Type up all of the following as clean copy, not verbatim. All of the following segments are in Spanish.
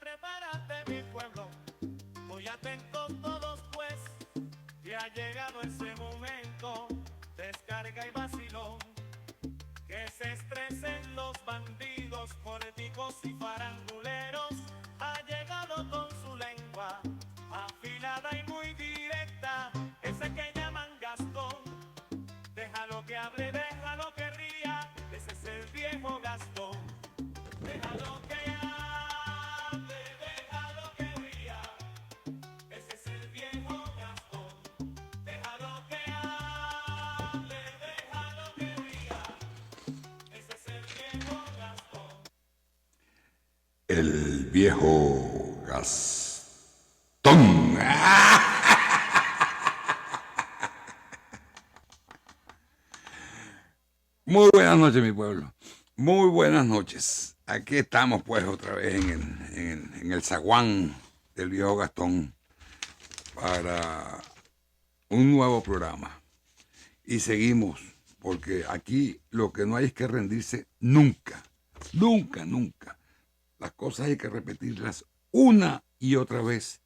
prepárate mi pueblo, muy atento todos pues, que ha llegado ese momento, descarga y vacilón, que se estresen los bandidos, políticos y faranduleros, ha llegado con su lengua, afilada y muy directa, ese que llaman Gastón, déjalo que hable, déjalo que ría, ese es el viejo Gastón, déjalo que hable, déjalo que ría, ese es el viejo Gastón, déjalo que hable, déjalo que ría, ese es el viejo Gastón. El viejo Gastón. Muy buenas noches, mi pueblo. Muy buenas noches. Aquí estamos, pues, otra vez en el zaguán del viejo Gastón para un nuevo programa. Y seguimos, porque aquí lo que no hay es que rendirse nunca. Nunca, nunca. Las cosas hay que repetirlas una y otra vez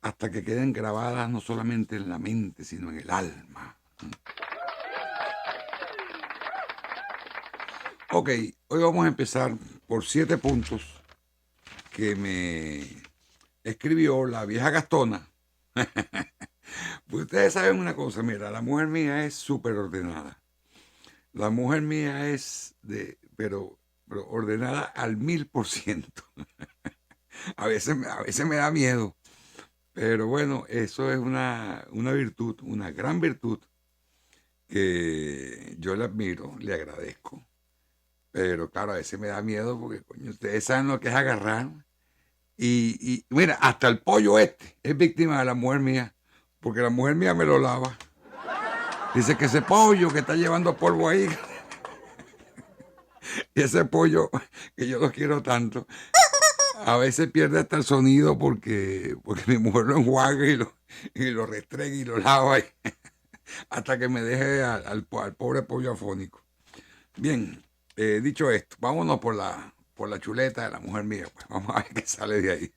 hasta que queden grabadas no solamente en la mente, sino en el alma. Ok, hoy vamos a empezar por 7 puntos que me escribió la vieja Gastona. Pues ustedes saben una cosa, mira, la mujer mía es súper ordenada. La mujer mía es pero ordenada al 1000%. A veces me da miedo, pero bueno, eso es una virtud, una gran virtud que yo le admiro, le agradezco. Pero claro, a veces me da miedo porque, coño, ustedes saben lo que es agarrar. Y mira, hasta el pollo este es víctima de la mujer mía, porque la mujer mía me lo lava. Dice que ese pollo que está llevando polvo ahí, y ese pollo que yo lo quiero tanto, a veces pierde hasta el sonido porque mi mujer lo enjuaga y lo restrega y lo lava hasta que me deje al pobre pollo afónico. Bien, dicho esto, vámonos por la chuleta de la mujer mía. Pues vamos a ver qué sale de ahí.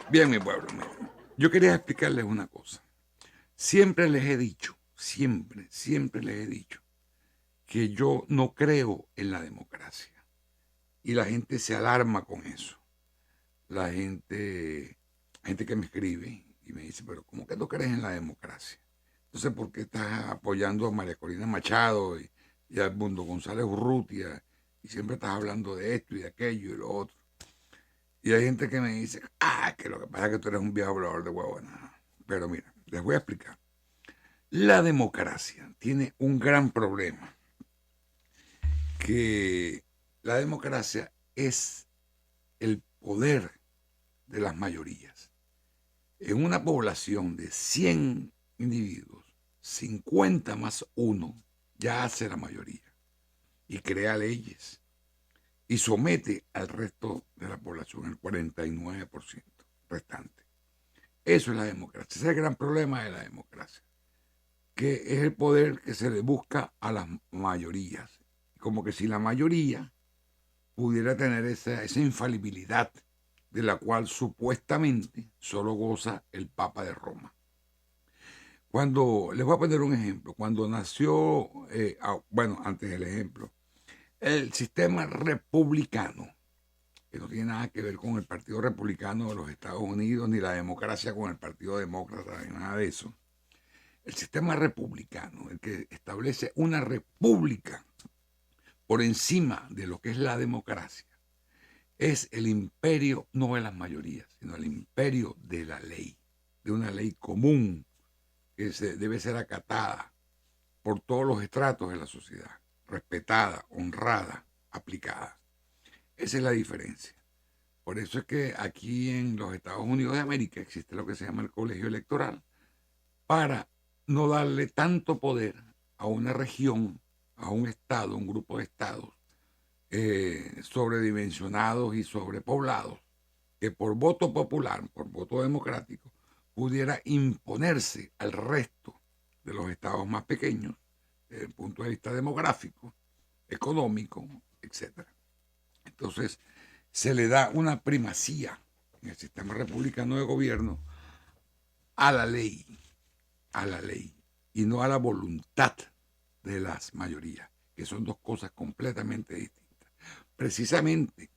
Bien, mi pueblo, mira, yo quería explicarles una cosa. Siempre les he dicho, siempre les he dicho que yo no creo en la democracia. Y la gente se alarma con eso. La gente que me escribe y me dice, pero ¿cómo que no crees en la democracia? Entonces, ¿por qué estás apoyando a María Corina Machado y a Edmundo González Urrutia? Y siempre estás hablando de esto y de aquello y lo otro. Y hay gente que me dice, que lo que pasa es que tú eres un viejo hablador de huevona. Pero mira, les voy a explicar. La democracia tiene un gran problema, que la democracia es el poder de las mayorías. En una población de 100 individuos, 50 más 1 ya hace la mayoría y crea leyes y somete al resto de la población, el 49% restante. Eso es la democracia. Ese es el gran problema de la democracia, que es el poder que se le busca a las mayorías. Como que si la mayoría pudiera tener esa infalibilidad de la cual supuestamente solo goza el Papa de Roma. Les voy a poner un ejemplo. Cuando nació, antes del ejemplo, el sistema republicano, que no tiene nada que ver con el Partido Republicano de los Estados Unidos, ni la democracia con el Partido Demócrata, ni nada de eso. El sistema republicano, el que establece una república por encima de lo que es la democracia, es el imperio no de las mayorías, sino el imperio de la ley, de una ley común que debe ser acatada por todos los estratos de la sociedad, respetada, honrada, aplicada. Esa es la diferencia. Por eso es que aquí en los Estados Unidos de América existe lo que se llama el colegio electoral, para no darle tanto poder a una región, a un estado, un grupo de estados sobredimensionados y sobrepoblados, que por voto popular, por voto democrático, pudiera imponerse al resto de los estados más pequeños desde el punto de vista demográfico, económico, etc. Entonces, se le da una primacía en el sistema republicano de gobierno a la ley, y no a la voluntad de las mayorías, que son dos cosas completamente distintas. Precisamente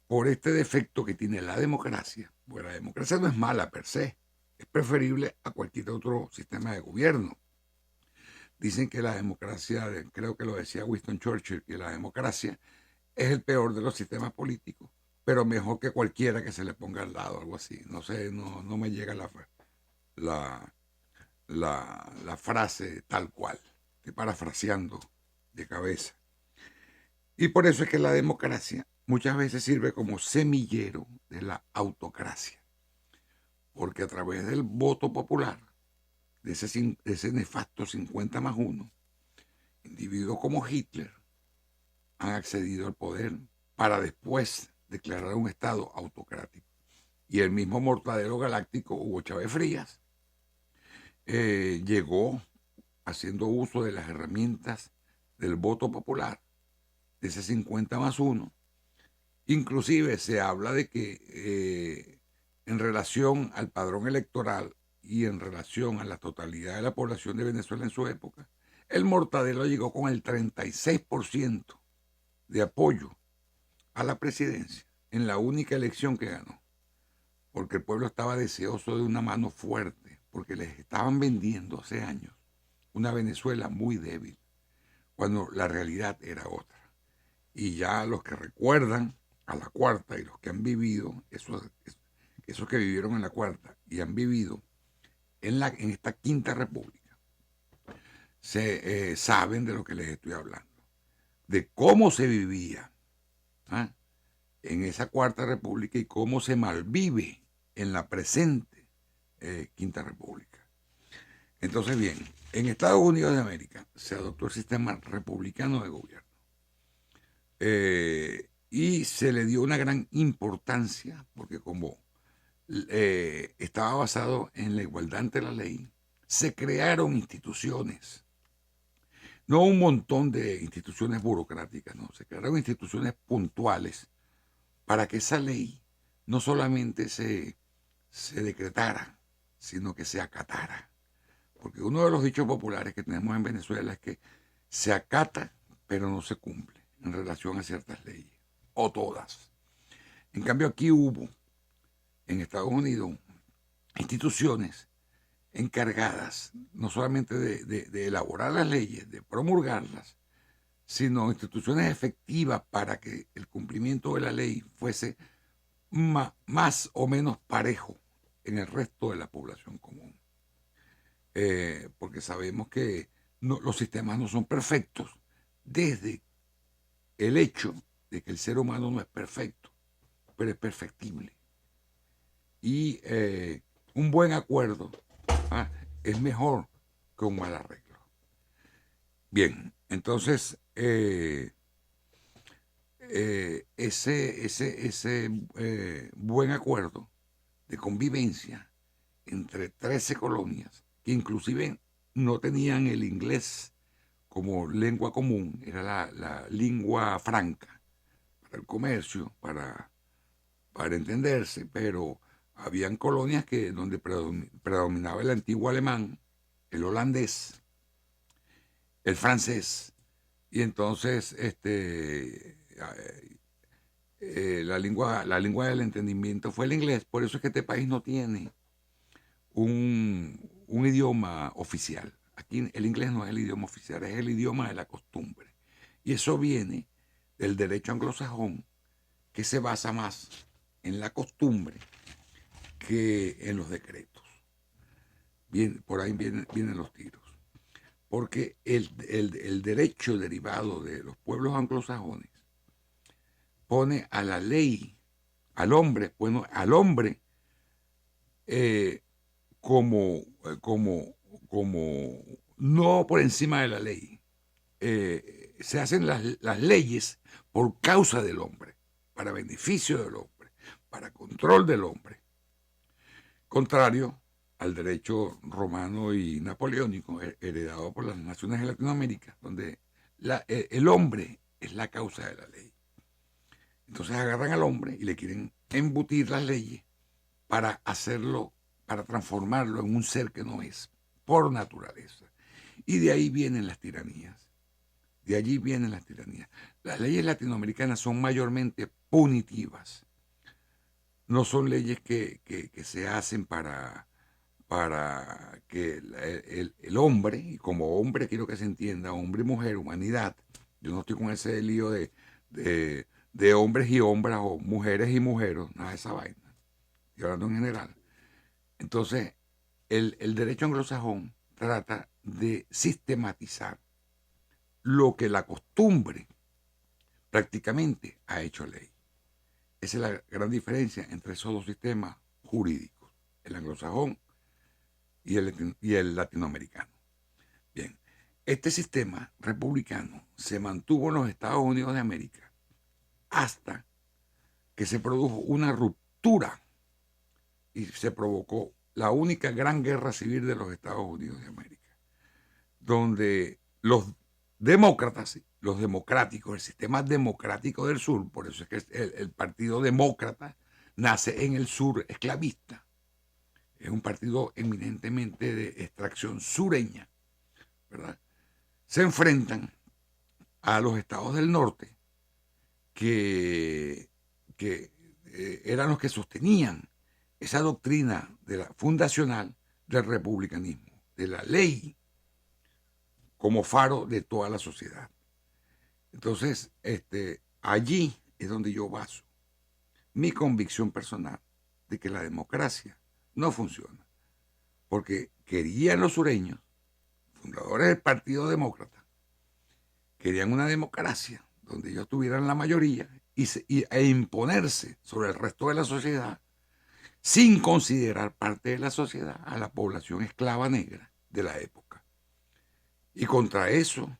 por este defecto que tiene la democracia, pues la democracia no es mala per se, es preferible a cualquier otro sistema de gobierno. Dicen que la democracia, creo que lo decía Winston Churchill, que la democracia es el peor de los sistemas políticos, pero mejor que cualquiera que se le ponga al lado, algo así. No sé, no me llega la frase tal cual. Estoy parafraseando de cabeza. Y por eso es que la democracia muchas veces sirve como semillero de la autocracia, porque a través del voto popular, de ese nefasto 50+1, individuos como Hitler han accedido al poder para después declarar un Estado autocrático. Y el mismo Mortadelo Galáctico, Hugo Chávez Frías, llegó haciendo uso de las herramientas del voto popular, de ese 50+1. Inclusive se habla de que en relación al padrón electoral y en relación a la totalidad de la población de Venezuela en su época, el Mortadelo llegó con el 36% de apoyo a la presidencia en la única elección que ganó, porque el pueblo estaba deseoso de una mano fuerte, porque les estaban vendiendo hace años una Venezuela muy débil, cuando la realidad era otra. Y ya los que recuerdan a la cuarta y los que han vivido, esos que vivieron en la cuarta y han vivido en esta quinta república, saben de lo que les estoy hablando, de cómo se vivía en esa cuarta república y cómo se malvive en la presente quinta república. Entonces, bien, en Estados Unidos de América se adoptó el sistema republicano de gobierno. Y se le dio una gran importancia, porque como estaba basado en la igualdad ante la ley, se crearon instituciones, no un montón de instituciones burocráticas, no, se crearon instituciones puntuales para que esa ley no solamente se decretara, sino que se acatara. Porque uno de los dichos populares que tenemos en Venezuela es que se acata, pero no se cumple en relación a ciertas leyes, o todas. En cambio, aquí hubo, en Estados Unidos, instituciones encargadas no solamente de elaborar las leyes, de promulgarlas, sino instituciones efectivas para que el cumplimiento de la ley fuese más o menos parejo en el resto de la población común. Porque sabemos que los sistemas no son perfectos desde el hecho de que el ser humano no es perfecto, pero es perfectible. Y un buen acuerdo es mejor que un mal arreglo. Bien, entonces ese buen acuerdo de convivencia entre 13 colonias, que inclusive no tenían el inglés como lengua común, era la lengua franca para el comercio, para entenderse, pero habían colonias donde predominaba el antiguo alemán, el holandés, el francés, y entonces la lengua del entendimiento fue el inglés. Por eso es que este país no tiene un idioma oficial. Aquí el inglés no es el idioma oficial, es el idioma de la costumbre. Y eso viene del derecho anglosajón, que se basa más en la costumbre que en los decretos. Bien, por ahí vienen los tiros. Porque el derecho derivado de los pueblos anglosajones pone a la ley, al hombre como no por encima de la ley. Se hacen las leyes por causa del hombre, para beneficio del hombre, para control del hombre. Contrario al derecho romano y napoleónico heredado por las naciones de Latinoamérica, donde el hombre es la causa de la ley. Entonces agarran al hombre y le quieren embutir las leyes para hacerlo, para transformarlo en un ser que no es, por naturaleza. Y de ahí vienen las tiranías. De allí vienen las tiranías. Las leyes latinoamericanas son mayormente punitivas. No son leyes que se hacen para que el hombre, y como hombre quiero que se entienda, hombre y mujer, humanidad, yo no estoy con ese lío de hombres y hombres o mujeres y mujeres, nada de esa vaina, estoy hablando en general. Entonces, el derecho anglosajón trata de sistematizar lo que la costumbre prácticamente ha hecho ley. Esa es la gran diferencia entre esos dos sistemas jurídicos, el anglosajón y el latinoamericano. Bien, este sistema republicano se mantuvo en los Estados Unidos de América hasta que se produjo una ruptura y se provocó la única gran guerra civil de los Estados Unidos de América, donde los demócratas, los democráticos, el sistema democrático del sur, por eso es que el Partido Demócrata nace en el sur esclavista, es un partido eminentemente de extracción sureña, ¿verdad? Se enfrentan a los estados del norte que eran los que sostenían esa doctrina de la fundacional del republicanismo, de la ley como faro de toda la sociedad. Entonces, allí es donde yo baso mi convicción personal de que la democracia no funciona, porque querían los sureños, fundadores del Partido Demócrata, querían una democracia donde ellos tuvieran la mayoría e imponerse sobre el resto de la sociedad sin considerar parte de la sociedad a la población esclava negra de la época. Y contra eso,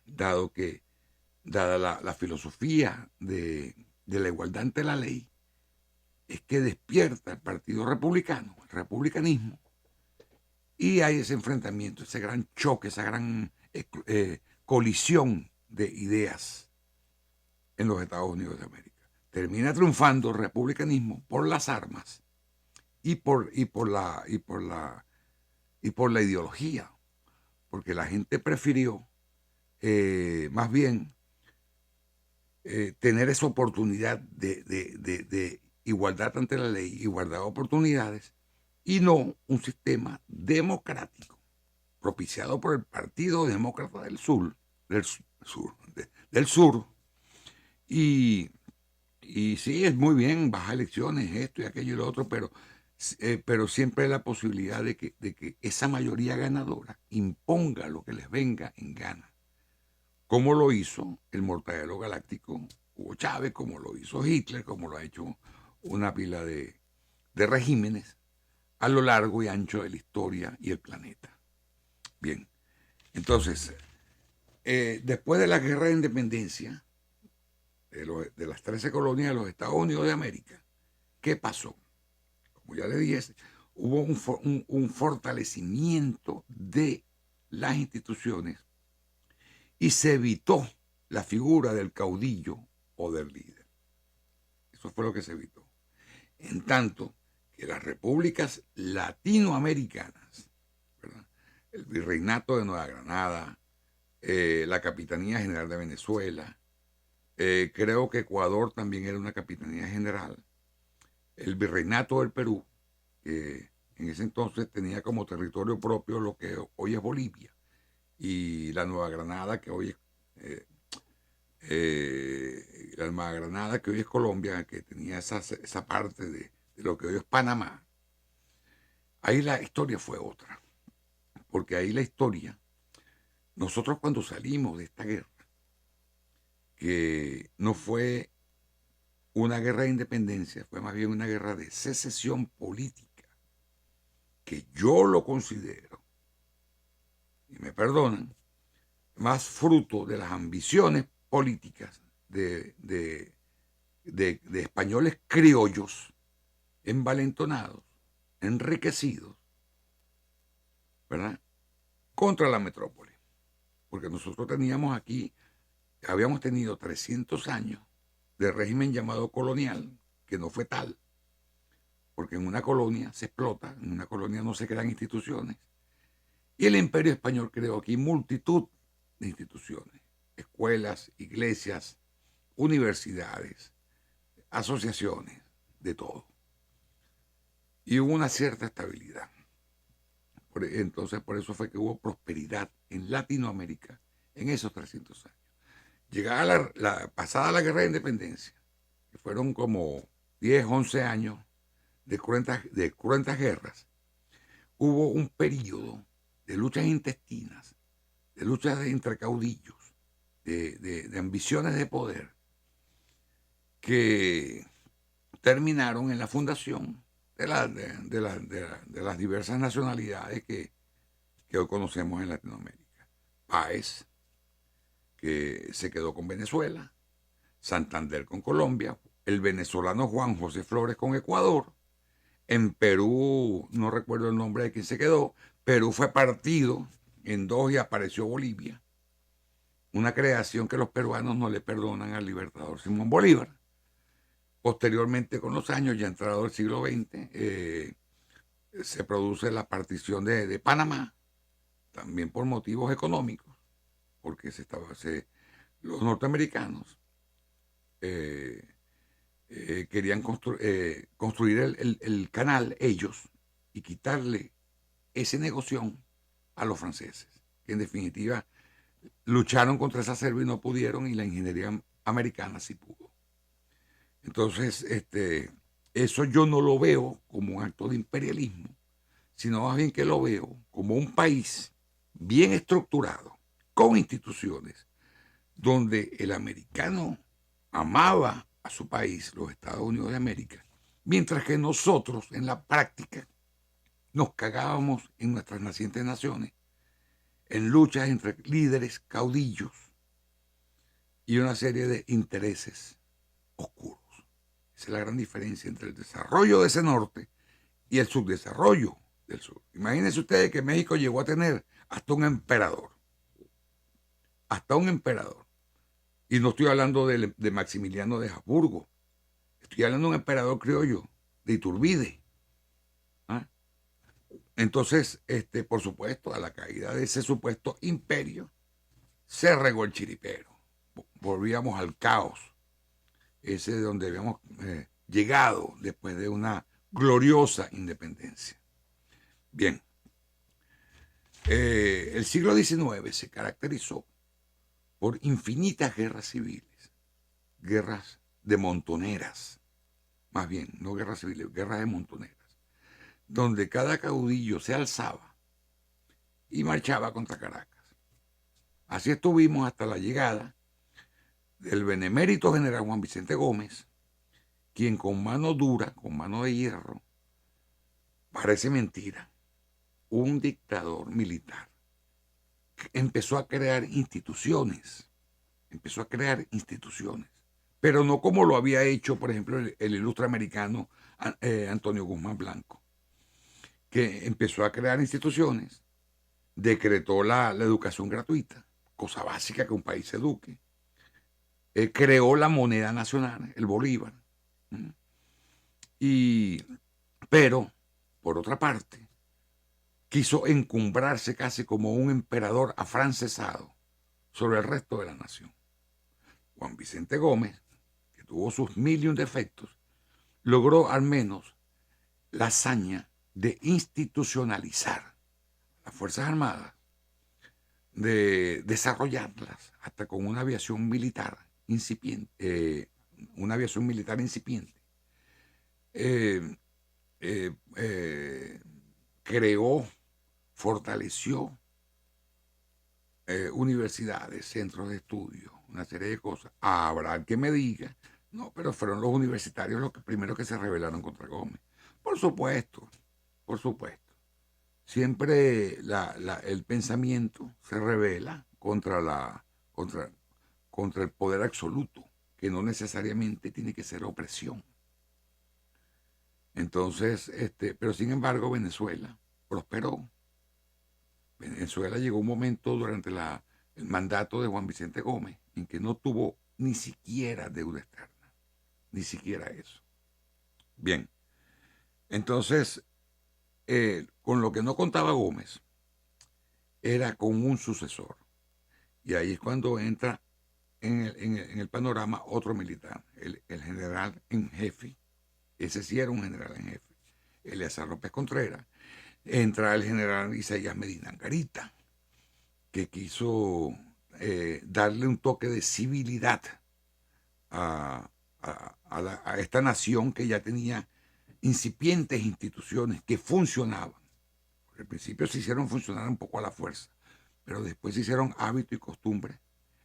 dada la filosofía de la igualdad ante la ley, es que despierta el Partido Republicano, el republicanismo, y hay ese enfrentamiento, ese gran choque, esa gran colisión de ideas en los Estados Unidos de América. Termina triunfando el republicanismo por las armas y por la ideología, porque la gente prefirió más bien tener esa oportunidad de igualdad ante la ley, igualdad de oportunidades, y no un sistema democrático propiciado por el Partido Demócrata del Sur, del sur. Y sí, es muy bien, vas a elecciones, esto y aquello y lo otro, pero siempre hay la posibilidad de que esa mayoría ganadora imponga lo que les venga en gana, como lo hizo el mortadelo galáctico Hugo Chávez, como lo hizo Hitler, como lo ha hecho una pila de regímenes a lo largo y ancho de la historia y el planeta. Bien, entonces, después de la guerra de independencia de las 13 colonias de los Estados Unidos de América, ¿qué pasó? Como ya le dije, hubo un fortalecimiento de las instituciones y se evitó la figura del caudillo o del líder. Eso fue lo que se evitó. En tanto que las repúblicas latinoamericanas, ¿verdad?, el Virreinato de Nueva Granada, la Capitanía General de Venezuela, creo que Ecuador también era una Capitanía General, el Virreinato del Perú, que en ese entonces tenía como territorio propio lo que hoy es Bolivia, y la Nueva Granada, que hoy es la Nueva Granada, que hoy es Colombia, que tenía esa parte de lo que hoy es Panamá. Ahí la historia fue otra, porque ahí la historia, nosotros cuando salimos de esta guerra, que no fue una guerra de independencia, fue más bien una guerra de secesión política, que yo lo considero, y me perdonan, más fruto de las ambiciones políticas de españoles criollos, envalentonados, enriquecidos, ¿verdad?, contra la metrópoli. Porque nosotros habíamos tenido 300 años de régimen llamado colonial, que no fue tal, porque en una colonia se explota, en una colonia no se crean instituciones. Y el Imperio Español creó aquí multitud de instituciones, escuelas, iglesias, universidades, asociaciones, de todo. Y hubo una cierta estabilidad. Entonces, por eso fue que hubo prosperidad en Latinoamérica en esos 300 años. Llegada pasada la Guerra de Independencia, que fueron como 10, 11 años de cruentas guerras, hubo un periodo de luchas intestinas, de luchas entre caudillos, de ambiciones de poder, que terminaron en la fundación de las diversas nacionalidades que hoy conocemos en Latinoamérica. Páez, que se quedó con Venezuela, Santander con Colombia, el venezolano Juan José Flores con Ecuador. En Perú, no recuerdo el nombre de quien se quedó, Perú fue partido en dos y apareció Bolivia, una creación que los peruanos no le perdonan al libertador Simón Bolívar. Posteriormente, con los años, ya entrado el siglo XX, se produce la partición de Panamá, también por motivos económicos, porque los norteamericanos querían construir el canal ellos y quitarle ese negocio a los franceses, que en definitiva lucharon contra esa selva y no pudieron, y la ingeniería americana sí pudo. Entonces, eso yo no lo veo como un acto de imperialismo, sino más bien que lo veo como un país bien estructurado, con instituciones, donde el americano amaba a su país, los Estados Unidos de América, mientras que nosotros en la práctica nos cagábamos en nuestras nacientes naciones, en luchas entre líderes, caudillos y una serie de intereses oscuros. Esa es la gran diferencia entre el desarrollo de ese norte y el subdesarrollo del sur. Imagínense ustedes que México llegó a tener hasta un emperador. Hasta un emperador. Y no estoy hablando de Maximiliano de Habsburgo. Estoy hablando de un emperador criollo, de Iturbide. ¿Ah? Entonces, por supuesto, a la caída de ese supuesto imperio, se regó el chiripero. Volvíamos al caos. Ese de donde habíamos llegado después de una gloriosa independencia. Bien, el siglo XIX se caracterizó por infinitas guerras civiles, guerras de montoneras, más bien, no guerras civiles, guerras de montoneras, donde cada caudillo se alzaba y marchaba contra Caracas. Así estuvimos hasta la llegada del benemérito general Juan Vicente Gómez, quien con mano dura, con mano de hierro, parece mentira, un dictador militar, empezó a crear instituciones, pero no como lo había hecho, por ejemplo, el ilustre americano Antonio Guzmán Blanco, que empezó a crear instituciones, decretó la educación gratuita, cosa básica que un país se eduque, creó la moneda nacional, el bolívar, pero, por otra parte, quiso encumbrarse casi como un emperador afrancesado sobre el resto de la nación. Juan Vicente Gómez, que tuvo sus mil y un defectos, logró al menos la hazaña de institucionalizar las Fuerzas Armadas, de desarrollarlas hasta con una aviación militar incipiente, creó, fortaleció universidades, centros de estudio, una serie de cosas. Habrá el que me diga, no, pero fueron los universitarios los primeros que se rebelaron contra Gómez. Por supuesto. Siempre el pensamiento se rebela contra el poder absoluto, que no necesariamente tiene que ser opresión. Entonces, pero sin embargo, Venezuela prosperó. Venezuela llegó un momento durante el mandato de Juan Vicente Gómez en que no tuvo ni siquiera deuda externa. ni siquiera eso. Bien, entonces, con lo que no contaba Gómez era con un sucesor. Y ahí es cuando entra en el panorama otro militar, el general en jefe. Ese sí era un general en jefe, Eleazar López Contreras. Entra el general Isaías Medina Angarita, que quiso darle un toque de civilidad a esta nación que ya tenía incipientes instituciones que funcionaban. Al principio se hicieron funcionar un poco a la fuerza, pero después se hicieron hábito y costumbre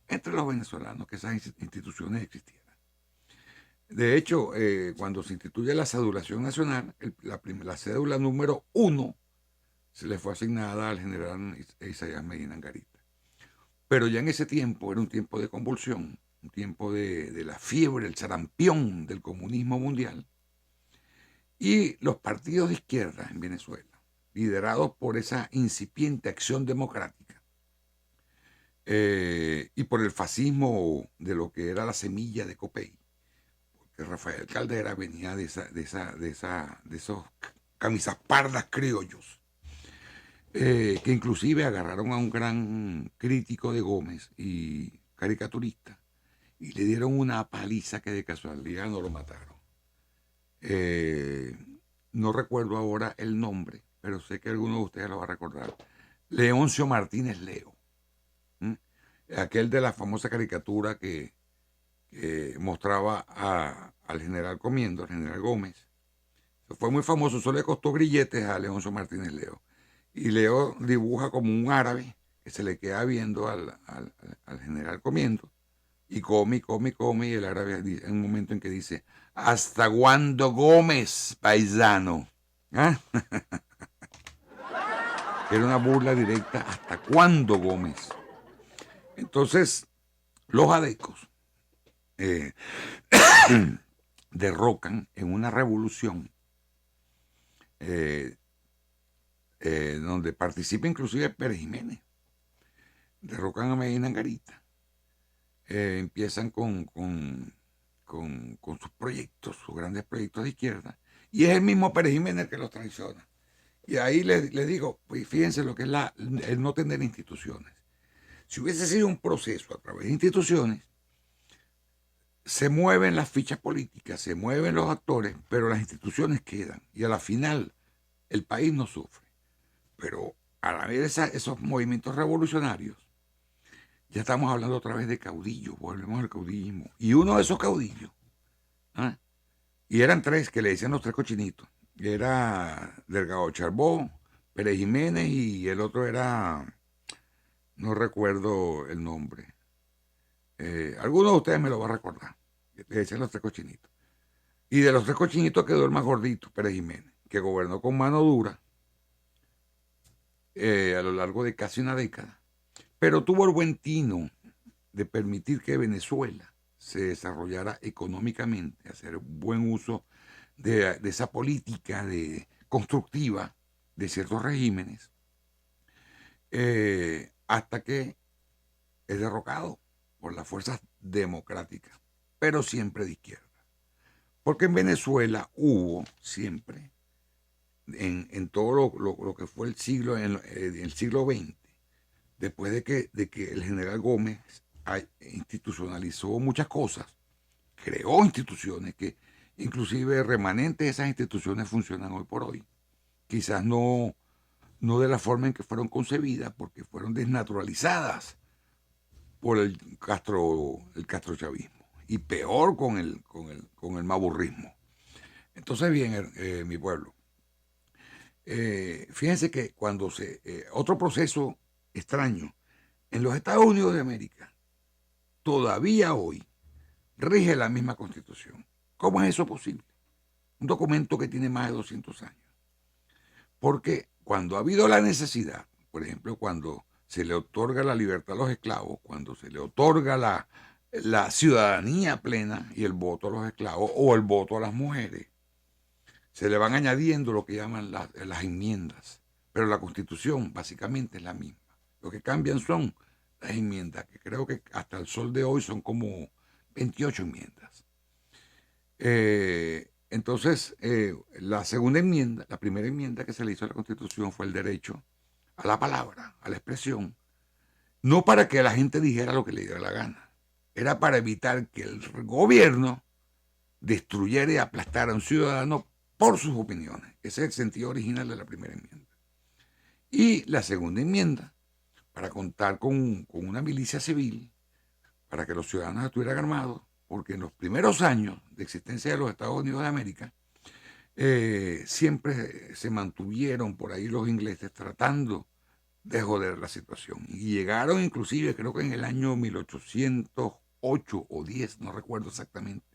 entre los venezolanos que esas instituciones existieran. De hecho, cuando se instituye la cedulación nacional, la cédula número 1 se le fue asignada al general Isaías Medina Angarita. Pero ya en ese tiempo era un tiempo de convulsión, un tiempo de la fiebre, el sarampión del comunismo mundial. Y los partidos de izquierda en Venezuela, liderados por esa incipiente acción democrática y por el fascismo de lo que era la semilla de Copey, porque Rafael Caldera venía de esos camisas pardas criollos, que inclusive agarraron a un gran crítico de Gómez y caricaturista y le dieron una paliza que de casualidad no lo mataron. No recuerdo ahora el nombre, pero sé que alguno de ustedes lo va a recordar. Leoncio Martínez Leo, aquel de la famosa caricatura que mostraba al general comiendo, al general Gómez. Fue muy famoso, eso le costó grilletes a Leoncio Martínez Leo. Y Leo dibuja como un árabe que se le queda viendo al general comiendo. Y come, y el árabe en un momento en que dice, ¿hasta cuándo Gómez, paisano? ¿Ah? Era una burla directa, ¿hasta cuándo Gómez? Entonces, los adecos derrocan en una revolución donde participa inclusive Pérez Jiménez. Derrocan a Medina Angarita. Empiezan con sus proyectos, sus grandes proyectos de izquierda, y es el mismo Pérez Jiménez el que los traiciona. Y ahí le digo, pues fíjense lo que es el no tener instituciones. Si hubiese sido un proceso a través de instituciones, se mueven las fichas políticas, se mueven los actores, pero las instituciones quedan, y a la final el país no sufre. Pero al haber esos movimientos revolucionarios, ya estamos hablando otra vez de caudillos, volvemos al caudillismo. Y uno de esos caudillos, y eran tres que le decían los tres cochinitos, era Delgado Charbó, Pérez Jiménez y el otro era, no recuerdo el nombre. Alguno de ustedes me lo va a recordar, le decían los tres cochinitos. Y de los tres cochinitos quedó el más gordito, Pérez Jiménez, que gobernó con mano dura a lo largo de casi una década. Pero tuvo el buen tino de permitir que Venezuela se desarrollara económicamente, hacer buen uso de esa política constructiva de ciertos regímenes, hasta que es derrocado por las fuerzas democráticas, pero siempre de izquierda. Porque en Venezuela hubo siempre, en todo lo que fue el siglo XX, después de que el general Gómez institucionalizó muchas cosas, creó instituciones que inclusive remanentes de esas instituciones funcionan hoy por hoy. Quizás no de la forma en que fueron concebidas, porque fueron desnaturalizadas por el castrochavismo, y peor con el maburrismo. Entonces, bien, mi pueblo, fíjense que cuando otro proceso extraño, en los Estados Unidos de América, todavía hoy rige la misma Constitución. ¿Cómo es eso posible? Un documento que tiene más de 200 años. Porque cuando ha habido la necesidad, por ejemplo, cuando se le otorga la libertad a los esclavos, cuando se le otorga la ciudadanía plena y el voto a los esclavos o el voto a las mujeres, se le van añadiendo lo que llaman las enmiendas. Pero la Constitución básicamente es la misma. Lo que cambian son las enmiendas, que creo que hasta el sol de hoy son como 28 enmiendas. Entonces, la segunda enmienda, la primera enmienda que se le hizo a la Constitución fue el derecho a la palabra, a la expresión, no para que la gente dijera lo que le diera la gana, era para evitar que el gobierno destruyera y aplastara a un ciudadano por sus opiniones. Ese es el sentido original de la primera enmienda. Y la segunda enmienda, para contar con una milicia civil, para que los ciudadanos estuvieran armados, porque en los primeros años de existencia de los Estados Unidos de América, siempre se mantuvieron por ahí los ingleses tratando de joder la situación. Y llegaron inclusive, creo que en el año 1808 o 10, no recuerdo exactamente,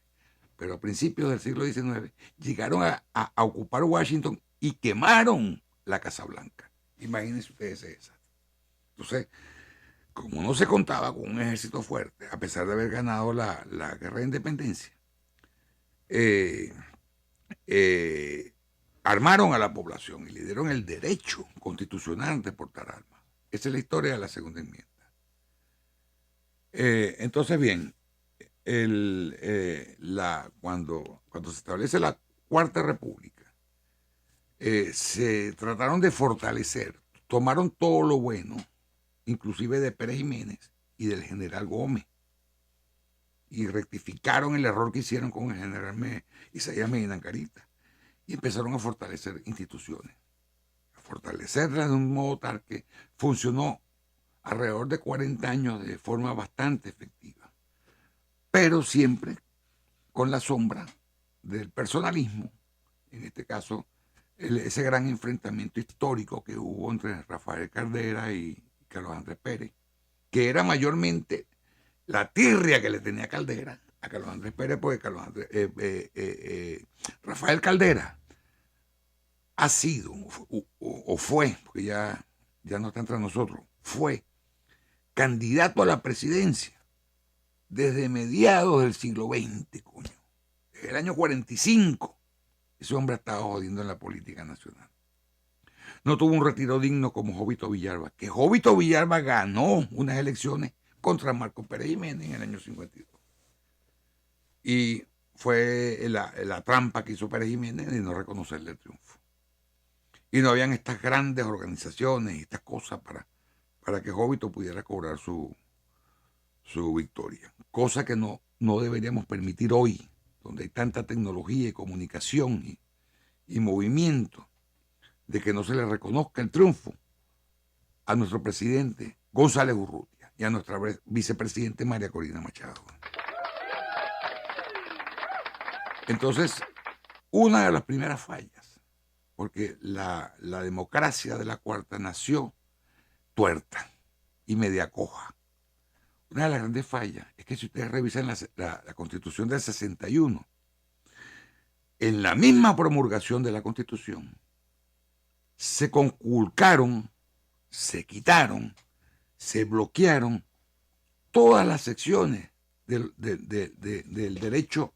pero a principios del siglo XIX, llegaron a ocupar Washington y quemaron la Casa Blanca. Imagínense ustedes esa. Entonces, como no se contaba con un ejército fuerte, a pesar de haber ganado la guerra de independencia, armaron a la población y le dieron el derecho constitucional de portar armas. Esa es la historia de la segunda enmienda. Entonces, bien, cuando se establece la Cuarta República, se trataron de fortalecer, tomaron todo lo bueno, inclusive de Pérez Jiménez y del general Gómez, y rectificaron el error que hicieron con el general Isaías Medina Angarita, y empezaron a fortalecer instituciones, a fortalecerlas de un modo tal que funcionó alrededor de 40 años de forma bastante efectiva, pero siempre con la sombra del personalismo, en este caso ese gran enfrentamiento histórico que hubo entre Rafael Caldera y Carlos Andrés Pérez, que era mayormente la tirria que le tenía Caldera a Carlos Andrés Pérez, porque Rafael Caldera ha sido, o fue, porque ya no está entre nosotros, fue candidato a la presidencia desde mediados del siglo XX, coño. Desde el año 45, ese hombre ha estado jodiendo en la política nacional. No tuvo un retiro digno como Jovito Villalba, que Jovito Villalba ganó unas elecciones contra Marco Pérez Jiménez en el año 52. Y fue la trampa que hizo Pérez Jiménez de no reconocerle el triunfo. Y no habían estas grandes organizaciones y estas cosas para que Jovito pudiera cobrar su victoria. Cosa que no deberíamos permitir hoy, donde hay tanta tecnología y comunicación y movimiento, de que no se le reconozca el triunfo a nuestro presidente González Urrutia y a nuestra vicepresidente María Corina Machado. Entonces, una de las primeras fallas, porque la democracia de la Cuarta nació tuerta y media coja. Una de las grandes fallas es que si ustedes revisan la Constitución del 61, en la misma promulgación de la Constitución, se conculcaron, se quitaron, se bloquearon todas las secciones del derecho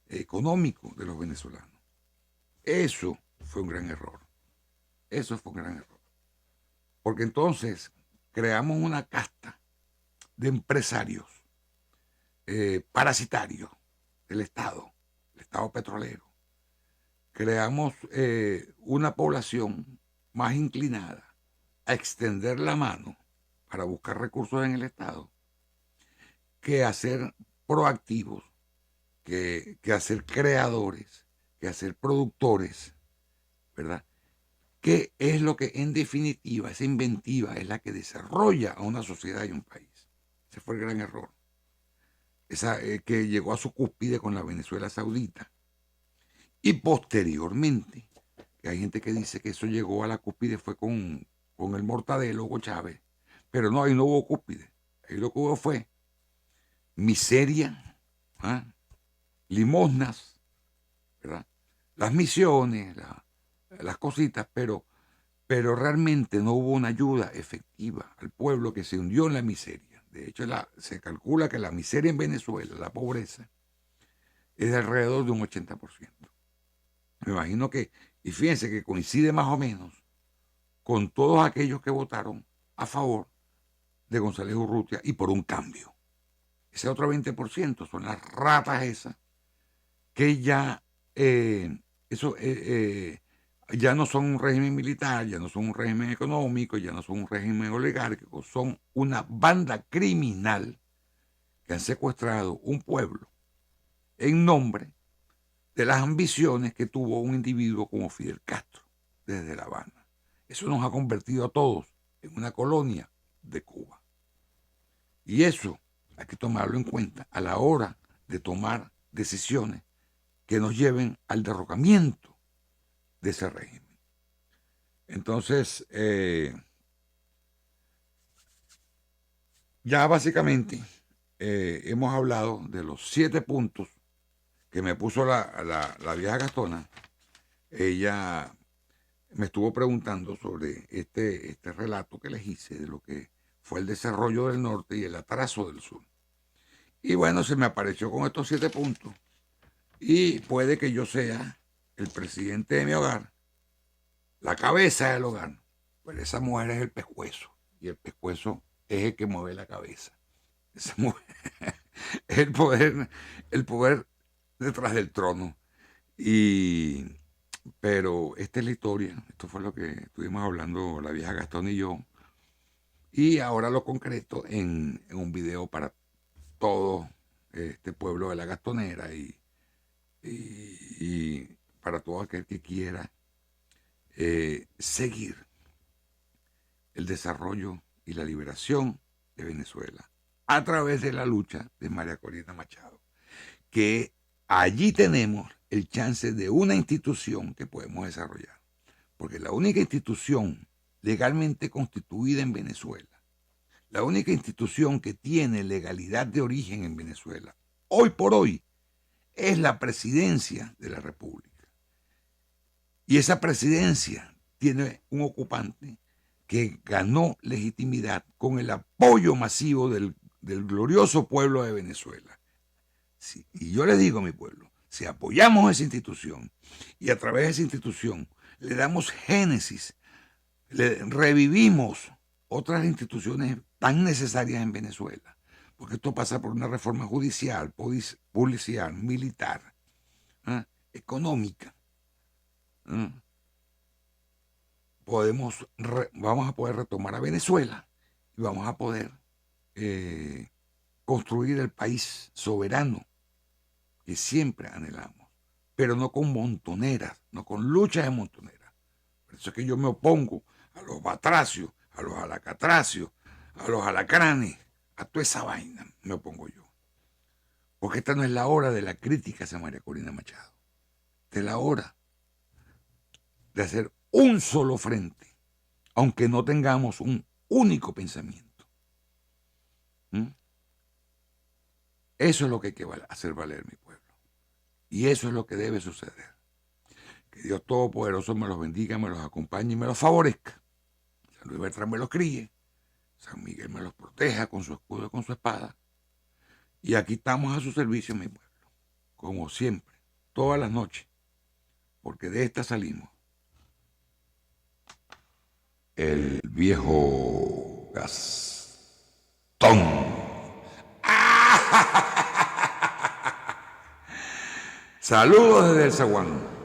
económico de los venezolanos. Eso fue un gran error. Eso fue un gran error. Porque entonces creamos una casta de empresarios parasitarios del Estado petrolero. Creamos una población más inclinada a extender la mano para buscar recursos en el Estado que a ser proactivos, que a ser creadores, que a ser productores, ¿verdad? Que es lo que en definitiva, esa inventiva es la que desarrolla a una sociedad y un país. Ese fue el gran error. Esa que llegó a su cúspide con la Venezuela Saudita. Y posteriormente, que hay gente que dice que eso llegó a la cúspide fue con el Mortadelo, Hugo Chávez, pero no, ahí no hubo cúspide. Ahí lo que hubo fue miseria, limosnas, ¿verdad? Las misiones, las cositas, pero realmente no hubo una ayuda efectiva al pueblo que se hundió en la miseria. De hecho, se calcula que la miseria en Venezuela, la pobreza, es de alrededor de un 80%. Me imagino que, y fíjense que coincide más o menos con todos aquellos que votaron a favor de González Urrutia y por un cambio. Ese otro 20% son las ratas esas que ya ya no son un régimen militar, ya no son un régimen económico, ya no son un régimen oligárquico, son una banda criminal que han secuestrado un pueblo en nombre de las ambiciones que tuvo un individuo como Fidel Castro desde La Habana. Eso nos ha convertido a todos en una colonia de Cuba. Y eso hay que tomarlo en cuenta a la hora de tomar decisiones que nos lleven al derrocamiento de ese régimen. Entonces, ya básicamente hemos hablado de los 7 puntos que me puso la vieja Gastona. Ella me estuvo preguntando sobre este relato que les hice de lo que fue el desarrollo del norte y el atraso del sur. Y bueno, se me apareció con estos 7 puntos. Y puede que yo sea el presidente de mi hogar, la cabeza del hogar. Pero esa mujer es el pescuezo. Y el pescuezo es el que mueve la cabeza. Esa mujer es el poder detrás del trono. Pero esta es la historia. Esto fue lo que estuvimos hablando la vieja Gastón y yo. Y ahora lo concreto en un video para todo este pueblo de la Gastonera y para todo aquel que quiera seguir el desarrollo y la liberación de Venezuela a través de la lucha de María Corina Machado, que allí tenemos el chance de una institución que podemos desarrollar, porque la única institución legalmente constituida en Venezuela, la única institución que tiene legalidad de origen en Venezuela, hoy por hoy, es la presidencia de la República. Y esa presidencia tiene un ocupante que ganó legitimidad con el apoyo masivo del glorioso pueblo de Venezuela. Sí, y yo le digo a mi pueblo, si apoyamos esa institución y a través de esa institución le damos génesis, le revivimos otras instituciones tan necesarias en Venezuela, porque esto pasa por una reforma judicial, policial, militar, económica. Vamos a poder retomar a Venezuela y vamos a poder construir el país soberano que siempre anhelamos, pero no con montoneras, no con luchas de montoneras. Por eso es que yo me opongo a los batracios, a los alacatracios, a los alacranes, a toda esa vaina me opongo yo. Porque esta no es la hora de la crítica hacia María Corina Machado. Esta es la hora de hacer un solo frente, aunque no tengamos un único pensamiento. Eso es lo que hay que hacer valer, mi pueblo. Y eso es lo que debe suceder. Que Dios Todopoderoso me los bendiga, me los acompañe y me los favorezca. San Luis Bertrán me los críe. San Miguel me los proteja con su escudo y con su espada. Y aquí estamos a su servicio, mi pueblo. Como siempre, todas las noches. Porque de esta salimos. El viejo Gastón. Saludos desde el Zaguán.